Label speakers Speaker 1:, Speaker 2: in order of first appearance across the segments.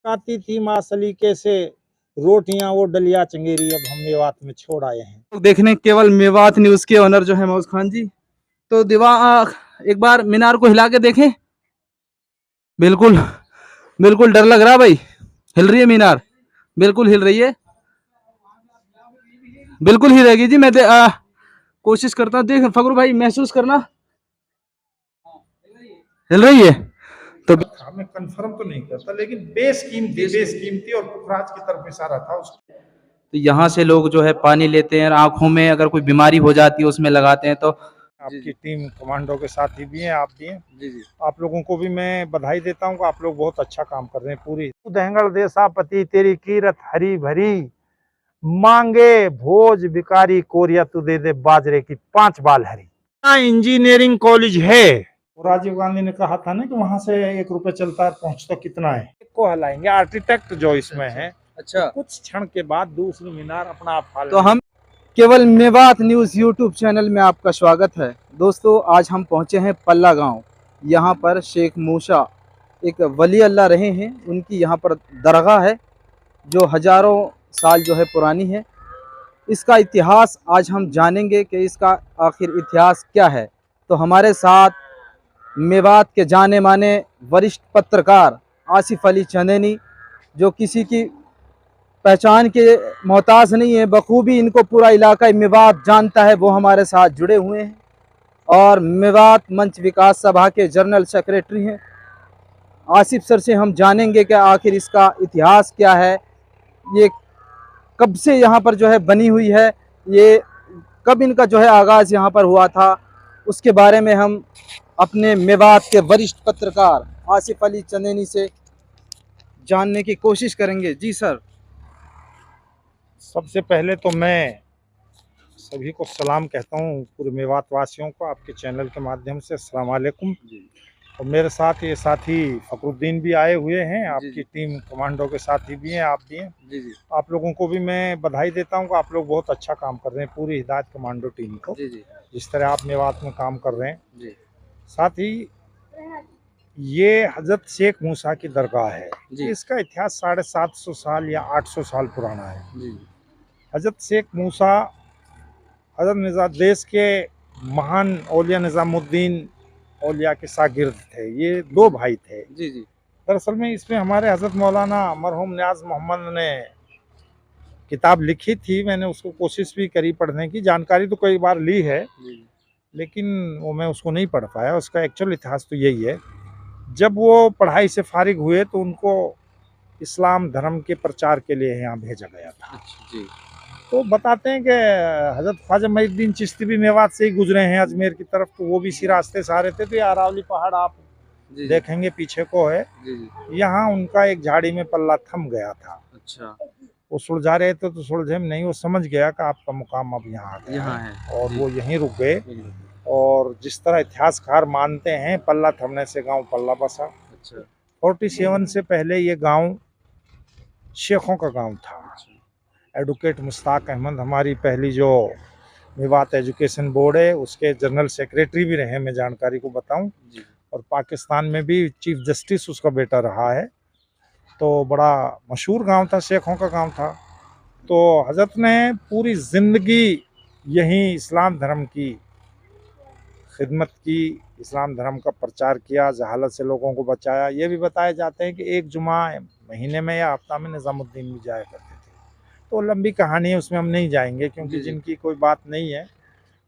Speaker 1: आती थी माँ सलीके से रोटियां वो डलिया चंगेरी अब हम मेवात में छोड़ आए हैं।
Speaker 2: देखने केवल मेवात न्यूज के ऑनर जो है मौज खान जी, तो एक बार मीनार को हिला के देखें। बिल्कुल बिल्कुल डर लग रहा भाई, हिल रही है मीनार, बिल्कुल हिल रही है, बिल्कुल ही रहेगी जी। मैं कोशिश करता हूँ, देख फकरू भाई महसूस करना, हिल रही है। तो
Speaker 1: मैं कंफर्म तो नहीं करता, लेकिन बेशकीमती और पुखराज की तरफ इशारा था उसको।
Speaker 2: तो यहाँ से लोग जो है पानी लेते हैं, आंखों में अगर कोई बीमारी हो जाती है उसमें लगाते हैं। तो
Speaker 1: आपकी टीम कमांडो के साथी भी हैं, आप भी हैं।
Speaker 2: जी जी,
Speaker 1: आप लोगों को भी मैं बधाई देता हूँ कि आप लोग बहुत अच्छा काम कर रहे हैं। पूरी दहंगड़ देसापति तेरी कीरत हरी भरी, मांगे भोज भिकारी कोरिया तू दे दे बाजरे की 5 बाल हरी। इंजीनियरिंग कॉलेज है, राजीव गांधी ने कहा था ना कि वहां से 1 रुपए चलता है, पहुंचता कितना है को हलाएंगे। आर्किटेक्ट जो इसमें है,
Speaker 2: अच्छा,
Speaker 1: तो कुछ क्षण के बाद दूसरी मीनार अपना आप
Speaker 2: तो हम केवल मेवात न्यूज यूट्यूब चैनल में आपका स्वागत है। दोस्तों आज हम पहुंचे हैं पल्ला गांव। यहाँ पर शेख मूसा एक वली अल्लाह रहे हैं, उनकी यहाँ पर दरगाह है जो हजारों साल जो है पुरानी है। इसका इतिहास आज हम जानेंगे कि इसका आखिर इतिहास क्या है। तो हमारे साथ मेवात के जाने माने वरिष्ठ पत्रकार आसिफ अली चंदेनी, जो किसी की पहचान के मोहताज नहीं है, बखूबी इनको पूरा इलाका मेवात जानता है, वो हमारे साथ जुड़े हुए हैं। और मेवात मंच विकास सभा के जनरल सेक्रेटरी हैं। आसिफ सर से हम जानेंगे कि आखिर इसका इतिहास क्या है, ये कब से यहाँ पर जो है बनी हुई है, ये कब इनका जो है आगाज़ यहाँ पर हुआ था, उसके बारे में हम अपने मेवात के वरिष्ठ पत्रकार आसिफ अली चंदेनी से जानने की कोशिश करेंगे। जी सर।
Speaker 1: सबसे पहले तो मैं सभी को सलाम कहता हूँ, पूरे मेवात वासियों को आपके चैनल के माध्यम से अस्सलाम वालेकुम। और मेरे साथ ये साथी फखरुद्दीन भी आए हुए हैं, आपकी टीम कमांडो के साथी भी हैं, आप भी हैं।
Speaker 2: जी जी,
Speaker 1: आप लोगों को भी मैं बधाई देता हूँ कि आप लोग बहुत अच्छा काम कर रहे हैं, पूरी हिदायत कमांडो टीम को।
Speaker 2: जी जी,
Speaker 1: जिस तरह आप मेवात में काम कर रहे हैं।
Speaker 2: जी
Speaker 1: साथ ही ये हजरत शेख मूसा की दरगाह है,
Speaker 2: जी,
Speaker 1: इसका इतिहास 750 साल या 800 साल पुराना है।
Speaker 2: जी
Speaker 1: हजरत शेख मूसा हजरत देश के महान औलिया निज़ामुद्दीन औलिया के शागिर्द थे। ये 2 भाई थे।
Speaker 2: जी, जी
Speaker 1: दरअसल में इसमें हमारे हजरत मौलाना मरहूम न्याज मोहम्मद ने किताब लिखी थी, मैंने उसको कोशिश भी करी पढ़ने की, जानकारी तो कई बार ली है, लेकिन वो मैं उसको नहीं पढ़ पाया। उसका एक्चुअल इतिहास तो यही है, जब वो पढ़ाई से फारिग हुए तो उनको इस्लाम धर्म के प्रचार के लिए यहाँ भेजा गया था।
Speaker 2: जी,
Speaker 1: तो बताते हैं कि हजरत ख्वाजा मुइनुद्दीन चिश्ती भी मेवात से ही गुजरे हैं अजमेर की तरफ, तो वो भी इसी रास्ते से आ रहे थे। तो ये अरावली पहाड़ आप देखेंगे पीछे को है, यहाँ उनका एक झाड़ी में पल्ला थम गया था।
Speaker 2: अच्छा,
Speaker 1: वो सुलझा रहे थे तो सुलझे में नहीं, वो समझ गया कि आपका मुकाम अब यहाँ आ गया
Speaker 2: यहाँ
Speaker 1: है, और वो यहीं रुक गए। और जिस तरह इतिहासकार मानते हैं, पल्ला थमने से गांव पल्ला बसा।
Speaker 2: अच्छा,
Speaker 1: 47 से पहले ये गांव शेखों का गांव था। एडवोकेट मुश्ताक अहमद हमारी पहली जो मेवात एजुकेशन बोर्ड है उसके जनरल सेक्रेटरी भी रहे, मैं जानकारी को बताऊं। और पाकिस्तान में भी चीफ जस्टिस उसका बेटा रहा है। तो बड़ा मशहूर गांव था, शेखों का गांव था। तो हजरत ने पूरी ज़िंदगी यहीं इस्लाम धर्म की खिदमत की, इस्लाम धर्म का प्रचार किया, जहालत से लोगों को बचाया। ये भी बताए जाते हैं कि एक जुमा महीने में या हफ्ता में निज़ामुद्दीन भी जाया करते थे। तो लंबी कहानी है, उसमें हम नहीं जाएंगे, क्योंकि जिनकी कोई बात नहीं है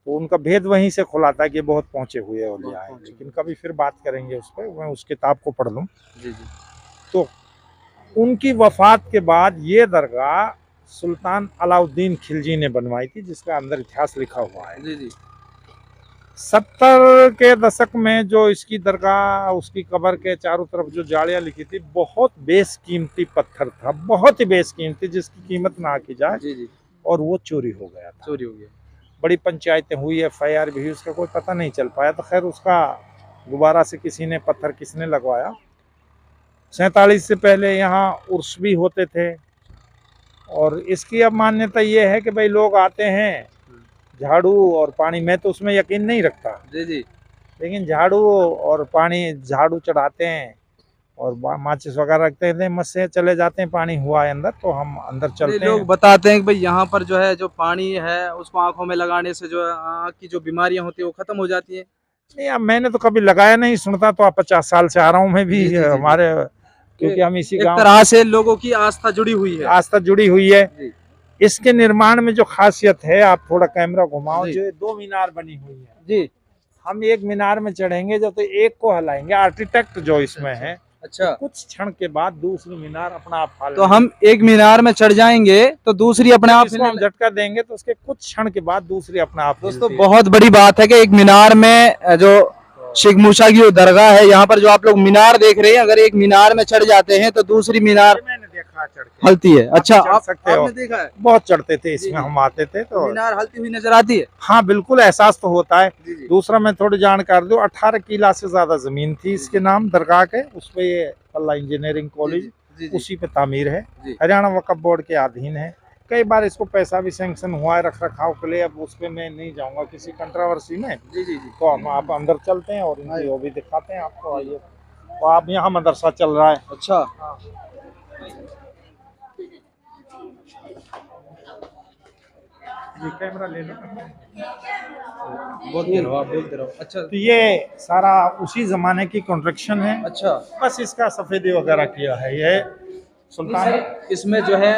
Speaker 1: तो उनका भेद वहीं से खुला था कि बहुत पहुँचे हुए औलिया हैं। लेकिन कभी फिर बात करेंगे उस पर, मैं उस किताब को पढ़ लूँ। तो उनकी वफ़ात के बाद ये दरगाह सुल्तान अलाउद्दीन खिलजी ने बनवाई थी, जिसका अंदर इतिहास लिखा हुआ है। 70 के दशक में जो इसकी दरगाह, उसकी कब्र के चारों तरफ जो जालियां लिखी थी, बहुत बेशकीमती पत्थर था, बहुत ही बेशकीमती, जिसकी कीमत ना की जाए। और वो चोरी हो गया था। बड़ी पंचायतें हुई, FIR भी हुई, उसका कोई पता नहीं चल पाया। तो खैर उसका दोबारा से किसी ने पत्थर किसने लगवाया। 47 से पहले यहाँ उर्स भी होते थे। और इसकी अब मान्यता ये है कि भाई लोग आते हैं, झाड़ू और पानी, मैं तो उसमें यकीन नहीं रखता, लेकिन झाड़ू और पानी, झाड़ू चढ़ाते हैं और माचिस वगैरह रखते थे, मत से चले जाते हैं, पानी हुआ है अंदर तो हम अंदर चलते
Speaker 2: लोग
Speaker 1: हैं।
Speaker 2: बताते हैं कि भाई यहाँ पर जो है जो पानी है उसको आंखों में लगाने से जो है आँख की जो बीमारियां होती है वो खत्म हो जाती है।
Speaker 1: नहीं, अब मैंने तो कभी लगाया नहीं, सुनता तो आप 50 साल से आ रहा हूँ मैं भी।
Speaker 2: जी जी जी जी।
Speaker 1: हमारे क्योंकि हम इसी
Speaker 2: एक
Speaker 1: गांव
Speaker 2: तरह से लोगों की आस्था जुड़ी हुई है।
Speaker 1: आस्था जुड़ी हुई है।
Speaker 2: जी
Speaker 1: इसके निर्माण में जो खासियत है, आप थोड़ा कैमरा घुमाओ,
Speaker 2: जी
Speaker 1: जो ये 2 मीनार बनी हुई है,
Speaker 2: जी।
Speaker 1: हम एक मीनार में चढ़ेंगे जब तो एक को हिलाएंगे, आर्किटेक्ट जो इसमें है, तो
Speaker 2: अच्छा,
Speaker 1: कुछ क्षण के बाद दूसरी मीनार अपना आप हिल
Speaker 2: तो हम एक मीनार में चढ़ जाएंगे तो दूसरी अपने आप
Speaker 1: इसको हम झटका देंगे तो उसके कुछ क्षण के बाद दूसरी अपना आप
Speaker 2: दोस्तों
Speaker 1: हिलती है।
Speaker 2: बहुत बड़ी बात है कि एक मीनार में जो शेख मूसा की जो दरगाह है यहाँ पर जो आप लोग मीनार देख रहे हैं, अगर एक मीनार में चढ़ जाते हैं तो दूसरी मीनार
Speaker 1: ये मैंने देखा चढ़ के।
Speaker 2: हलती है। अच्छा,
Speaker 1: चढ़ सकते हो।
Speaker 2: आपने देखा है?
Speaker 1: बहुत चढ़ते थे
Speaker 2: जी,
Speaker 1: इसमें,
Speaker 2: जी।
Speaker 1: हम आते थे तो
Speaker 2: मीनार हलती हुई नजर आती है।
Speaker 1: हाँ बिल्कुल एहसास तो होता है।
Speaker 2: जी जी
Speaker 1: दूसरा मैं थोड़ी जानकारी दूं, 18 किला से ज्यादा जमीन थी इसके नाम दरगाह के, उसपे ये पल्ला इंजीनियरिंग कॉलेज
Speaker 2: जी जी
Speaker 1: उसी पे तामीर है,
Speaker 2: जी।
Speaker 1: हरियाणा वक्फ बोर्ड के अधीन है। कई बार इसको पैसा भी सैंक्शन हुआ है रख रखाव के लिए, अब उस पे मैं नहीं जाऊंगा किसी कंट्रोवर्सी में।
Speaker 2: जी जी जी।
Speaker 1: तो हम आप अंदर चलते हैं और इनकी वो भी दिखाते हैं आपको। आइए, तो आप यहाँ मदरसा चल रहा है।
Speaker 2: अच्छा,
Speaker 1: ये कैमरा ले लो।
Speaker 2: बोलते रहो, आप बोलते रहो। अच्छा
Speaker 1: तो ये सारा उसी जमाने की कंस्ट्रक्शन है,
Speaker 2: अच्छा।
Speaker 1: बस इसका सफेदी वगैरह किया है। ये सुल्तान
Speaker 2: इसमें जो है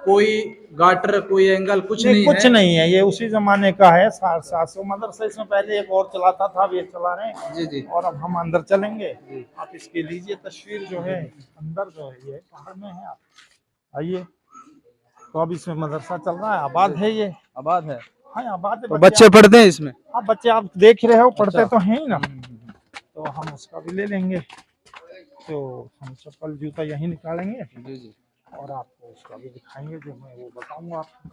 Speaker 2: कोई गाटर कोई एंगल कुछ नहीं
Speaker 1: कुछ
Speaker 2: है।
Speaker 1: नहीं है, ये उसी जमाने का है। 700 मदरसा इसमें पहले एक और चलाता था, अब ये चला रहे हैं।
Speaker 2: जी जी
Speaker 1: और अब हम अंदर चलेंगे, आप इसके लीजिए तस्वीर जो है अंदर जो है, ये पहाड़ में है। आप आइए, तो अब इसमें मदरसा चल रहा है, आबाद है ये।
Speaker 2: आबाद है।
Speaker 1: हाँ आबाद है।
Speaker 2: तो बच्चे पढ़ते हैं इसमें।
Speaker 1: हाँ बच्चे आप देख ही रहे हो, पढ़ते
Speaker 2: अच्छा।
Speaker 1: तो हैं ही ना। तो हम उसका भी ले लेंगे, तो हम चप्पल जूता यहीं निकालेंगे
Speaker 2: जी जी
Speaker 1: और आपको उसका भी दिखाएंगे, जो मैं वो बताऊंगा आपको।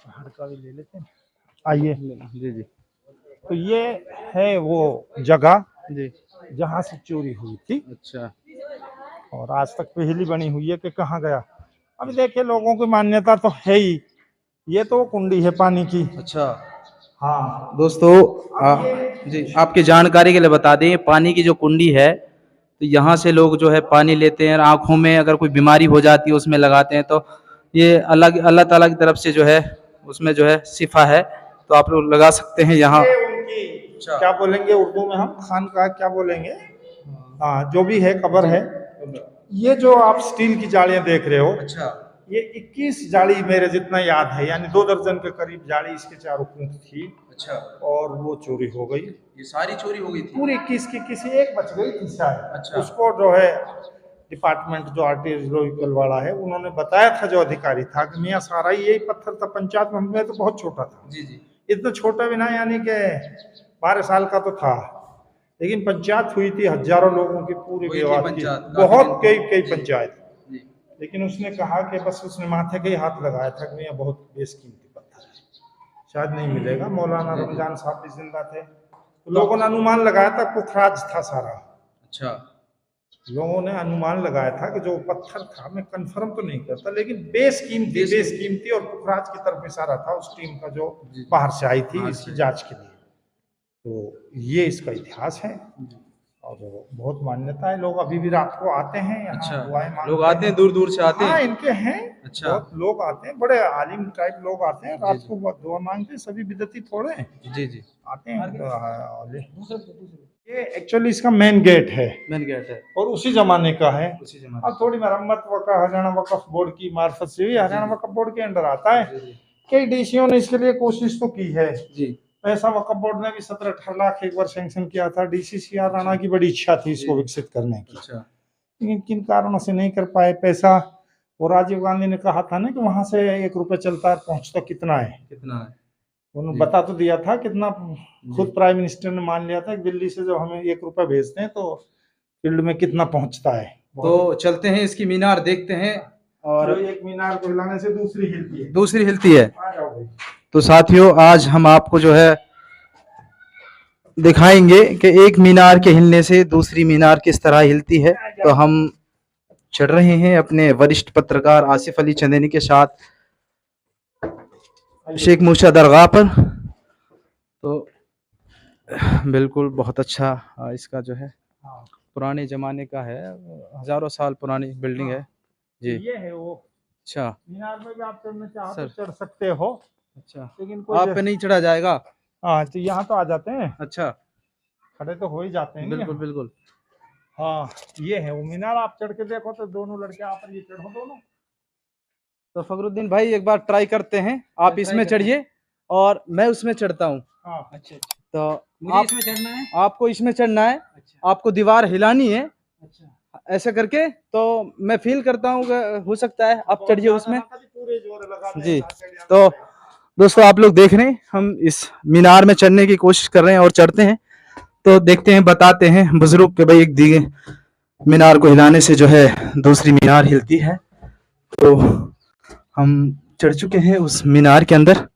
Speaker 1: पहाड़ का भी ले लेते हैं, आइए।
Speaker 2: जी जी
Speaker 1: तो ये है वो जगह
Speaker 2: जी।
Speaker 1: जहाँ से चोरी हुई थी,
Speaker 2: अच्छा
Speaker 1: और आज तक पहली बनी हुई है कि कहाँ गया। अभी देखिए, लोगों की मान्यता तो है ही, ये तो कुंडी है पानी की।
Speaker 2: अच्छा।
Speaker 1: हाँ
Speaker 2: दोस्तों जी आपकी जानकारी के लिए बता दें, पानी की जो कुंडी है तो यहाँ से लोग जो है पानी लेते हैं और आँखों में अगर कोई बीमारी हो जाती है उसमें लगाते हैं, तो ये अलग अल्लाह ताला की तरफ से जो है उसमें जो है शिफा है, तो आप लोग लगा सकते हैं यहाँ।
Speaker 1: ये उनकी क्या बोलेंगे उर्दू में, हम खान का क्या बोलेंगे, हाँ जो भी है, कब्र है। ये जो आप स्टील की जालियां देख रहे हो,
Speaker 2: अच्छा।
Speaker 1: ये 21 जाली मेरे जितना याद है, यानी 2 दर्जन के करीब जाली इसके चारों पूंछ थी।
Speaker 2: अच्छा।
Speaker 1: और वो चोरी हो गई,
Speaker 2: ये सारी चोरी हो गई थी
Speaker 1: पूरी 21 की, किसी एक बच गई थी शायद।
Speaker 2: अच्छा।
Speaker 1: उसको जो है डिपार्टमेंट जो आर्टियोलॉजिकल वाला है, उन्होंने बताया था जो अधिकारी था कि मियाँ सारा यही पत्थर था। पंचायत में तो बहुत छोटा था।
Speaker 2: जी जी।
Speaker 1: इतना छोटा भी ना, यानी कि 12 साल का तो था, लेकिन पंचायत हुई थी हजारों लोगों की, पूरी विवाद की, बहुत कई पंचायत। लेकिन उसने कहा कि बस उसने माथे के ही हाथ लगाया था कि यह बहुत बेशकीमती पत्थर है, शायद नहीं मिलेगा। मौलाना रमजान साहब भी जिंदा थे, तो लोगों ने अनुमान लगाया था पुखराज था सारा।
Speaker 2: अच्छा।
Speaker 1: लोगों ने अनुमान लगाया था कि जो पत्थर था, मैं कंफर्म तो नहीं करता, लेकिन बेशकीमती और पुखराज की तरफ इशारा था उस टीम का जो बाहर से आई थी इसकी जांच के लिए। तो ये इसका इतिहास है और बहुत मान्यता है। लोग अभी भी रात को आते हैं यहाँ।
Speaker 2: अच्छा, लोग आते हैं, दूर दूर से आते हैं।
Speaker 1: हाँ इनके हैं। अच्छा, बहुत लोग आते हैं, बड़े आलिम टाइप लोग आते हैं, रात को दुआ मांगते हैं। सभी बिदती थोड़े हैं,
Speaker 2: जी जी
Speaker 1: आते हैं। ये एक्चुअली इसका मेन गेट है, और उसी जमाने का है। अब थोड़ी मरम्मत हरियाणा वक्फ बोर्ड की मार्फत से भी, हरियाणा वक्फ बोर्ड के अंडर आता है। कई डीसीओ ने इसके लिए कोशिश तो की है जी। पैसा वक्फ बोर्ड ने भी 17-18 लाख एक बार सैंक्शन किया था। डीसीसीआर राणा की बड़ी इच्छा थी इसको विकसित करने की, लेकिन किन कारणों से नहीं कर पाए पैसा। और राजीव गांधी ने कहा था ना कि वहां से 1 रुपया चलता है, पहुंचता कितना है। उन्होंने बता तो दिया था कितना, खुद प्राइम मिनिस्टर ने मान लिया था कि दिल्ली से जब हमें 1 रुपया भेजते हैं तो फील्ड में कितना पहुंचता है।
Speaker 2: तो चलते हैं इसकी मीनार देखते हैं, और
Speaker 1: एक मीनार को हिलाने से दूसरी हिलती है।
Speaker 2: तो साथियों आज हम आपको जो है दिखाएंगे कि एक मीनार के हिलने से दूसरी मीनार किस तरह हिलती है। तो हम चढ़ रहे हैं अपने वरिष्ठ पत्रकार आसिफ अली चंदेनी के साथ शेख मूसा दरगाह पर। तो बिल्कुल बहुत अच्छा इसका जो है पुराने जमाने का है, हजारों साल पुरानी बिल्डिंग है जी।
Speaker 1: ये है वो
Speaker 2: अच्छा
Speaker 1: मीनार में भी आप चढ़ना चाहो तो
Speaker 2: सर,
Speaker 1: चढ़ सकते हो,
Speaker 2: अच्छा
Speaker 1: लेकिन कोई
Speaker 2: आप पे नहीं चढ़ा जाएगा?
Speaker 1: हाँ तो यहाँ तो आ जाते हैं,
Speaker 2: अच्छा
Speaker 1: खड़े तो हो ही जाते हैं
Speaker 2: बिल्कुल
Speaker 1: यहाँ।
Speaker 2: बिल्कुल।
Speaker 1: हाँ ये है वो मीनार, आप चढ़ के देखो तो दोनों लड़के आप ये चढ़ो दोनों।
Speaker 2: तो फखरुद्दीन भाई एक बार ट्राई करते हैं, आप इसमें चढ़िए और मैं उसमें चढ़ता हूँ।
Speaker 1: हाँ अच्छा
Speaker 2: तो
Speaker 3: मुझे इसमें चढ़ना है।
Speaker 2: आपको इसमें चढ़ना है,
Speaker 3: अच्छा
Speaker 2: आपको दीवार हिलानी है
Speaker 3: अच्छा
Speaker 2: ऐसे करके, तो मैं फील करता हूँ कि हो सकता है आप चढ़िए उसमें
Speaker 1: पूरे जोर लगा
Speaker 2: जी। तो
Speaker 1: तो
Speaker 2: दोस्तों आप लोग देख रहे हैं, हम इस मीनार में चढ़ने की कोशिश कर रहे हैं और चढ़ते हैं, तो देखते हैं, बताते हैं बुजुर्ग के भाई एक दिए मीनार को हिलाने से जो है दूसरी मीनार हिलती है। तो हम चढ़ चुके हैं उस मीनार के अंदर।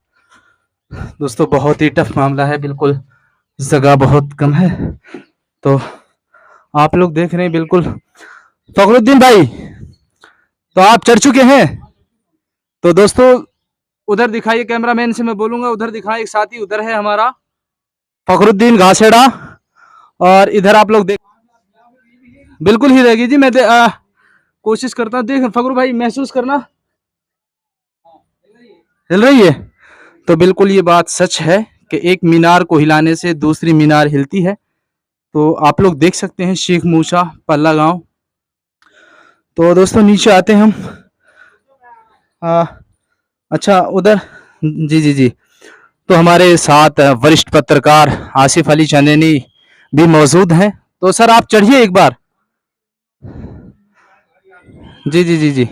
Speaker 2: दोस्तों बहुत ही टफ मामला है, बिल्कुल जगह बहुत कम है। तो आप लोग देख रहे हैं बिल्कुल। फखरुद्दीन भाई तो आप चढ़ चुके हैं, तो दोस्तों उधर दिखाइए, कैमरामैन से मैं बोलूंगा उधर दिखाएं, एक साथी उधर है हमारा फखरुद्दीन घासेड़ा, और इधर आप लोग देख बिल्कुल ही रहेगी जी। मैं कोशिश करता हूँ, देख फखरू भाई महसूस करना हिल रही है। तो बिल्कुल ये बात सच है कि एक मीनार को हिलाने से दूसरी मीनार हिलती है। तो आप लोग देख सकते हैं शेख मूसा पल्ला गांव। तो दोस्तों नीचे आते हैं हम। अच्छा उधर जी जी जी। तो हमारे साथ वरिष्ठ पत्रकार आसिफ अली चंदेनी भी मौजूद हैं। तो सर आप चढ़िए एक बार। जी जी जी जी।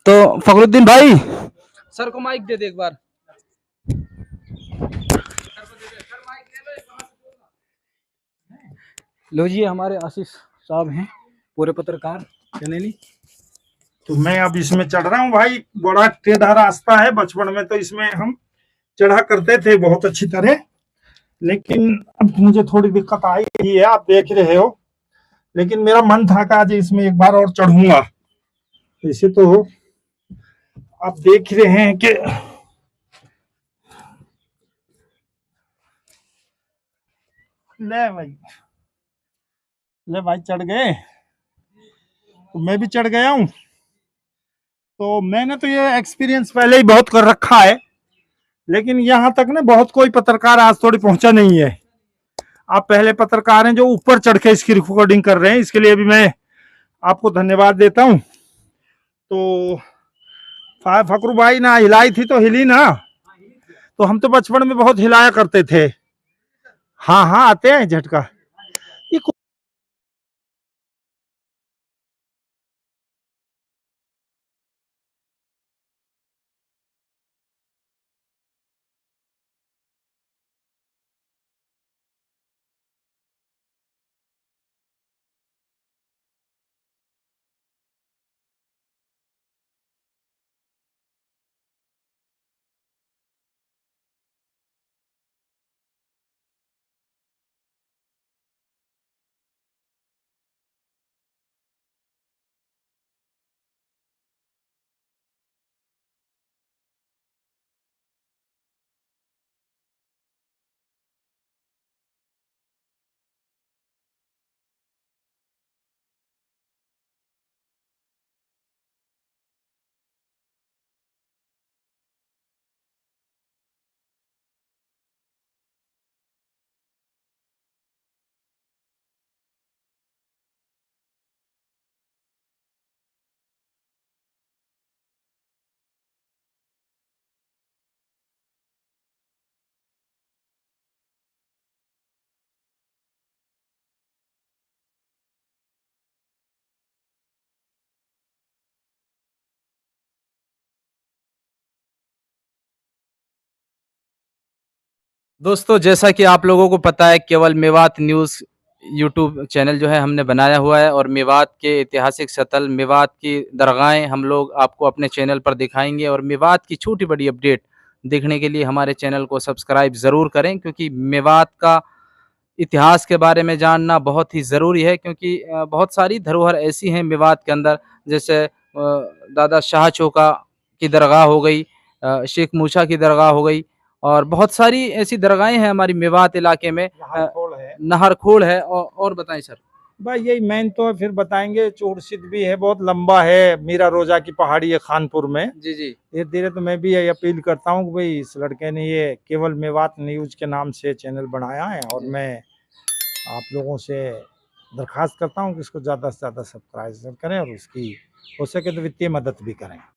Speaker 2: तो फखरुद्दीन भाई सर को माइक दे दे एक बार। लो जी, हमारे आसिफ साहब हैं पूरे पत्रकार चंदेनी।
Speaker 1: तो मैं अब इसमें चढ़ रहा हूँ भाई, बड़ा टेढ़ा रास्ता है। बचपन में तो इसमें हम चढ़ा करते थे बहुत अच्छी तरह, लेकिन अब मुझे थोड़ी दिक्कत आई ही है, आप देख रहे हो। लेकिन मेरा मन था कि आज इसमें एक बार और चढ़ूंगा। इसे तो आप देख रहे हैं कि ले भाई चढ़ गए, तो मैं भी चढ़ गया हूँ। तो मैंने तो ये एक्सपीरियंस पहले ही बहुत कर रखा है, लेकिन यहाँ तक ना बहुत कोई पत्रकार आज थोड़ी पहुंचा नहीं है। आप पहले पत्रकार हैं जो ऊपर चढ़ के इसकी रिकॉर्डिंग कर रहे हैं, इसके लिए भी मैं आपको धन्यवाद देता हूँ। तो फकरू भाई ना हिलाई थी तो हिली ना, तो हम तो बचपन में बहुत हिलाया करते थे। हाँ हाँ आते हैं झटका।
Speaker 2: दोस्तों जैसा कि आप लोगों को पता है, केवल मेवात न्यूज़ यूट्यूब चैनल जो है हमने बनाया हुआ है, और मेवात के ऐतिहासिक स्थल, मेवात की दरगाहें हम लोग आपको अपने चैनल पर दिखाएंगे। और मेवात की छोटी बड़ी अपडेट देखने के लिए हमारे चैनल को सब्सक्राइब ज़रूर करें, क्योंकि मेवात का इतिहास के बारे में जानना बहुत ही ज़रूरी है। क्योंकि बहुत सारी धरोहर ऐसी हैं मेवात के अंदर, जैसे दादा शाह चौका की दरगाह हो गई, शेख मूसा की दरगाह हो गई, और बहुत सारी ऐसी दरगाहें हैं हमारी मेवात इलाके में।
Speaker 1: लाहौल है, है।
Speaker 2: नाहरखोल है और बताएं सर।
Speaker 1: भाई यही मेन तो है, फिर बताएंगे। चूड़सिद भी है, बहुत लंबा है। मीरा रोजा की पहाड़ी है खानपुर में।
Speaker 2: जी जी।
Speaker 1: धीरे धीरे तो मैं भी यही अपील करता हूँ कि भाई इस लड़के ने ये केवल मेवात न्यूज के नाम से चैनल बनाया है, और
Speaker 2: जी।
Speaker 1: मैं आप लोगों से दरखास्त करता हूँ कि इसको ज़्यादा से ज़्यादा सब्सक्राइब करें और उसकी हो सके तो वित्तीय मदद भी करें।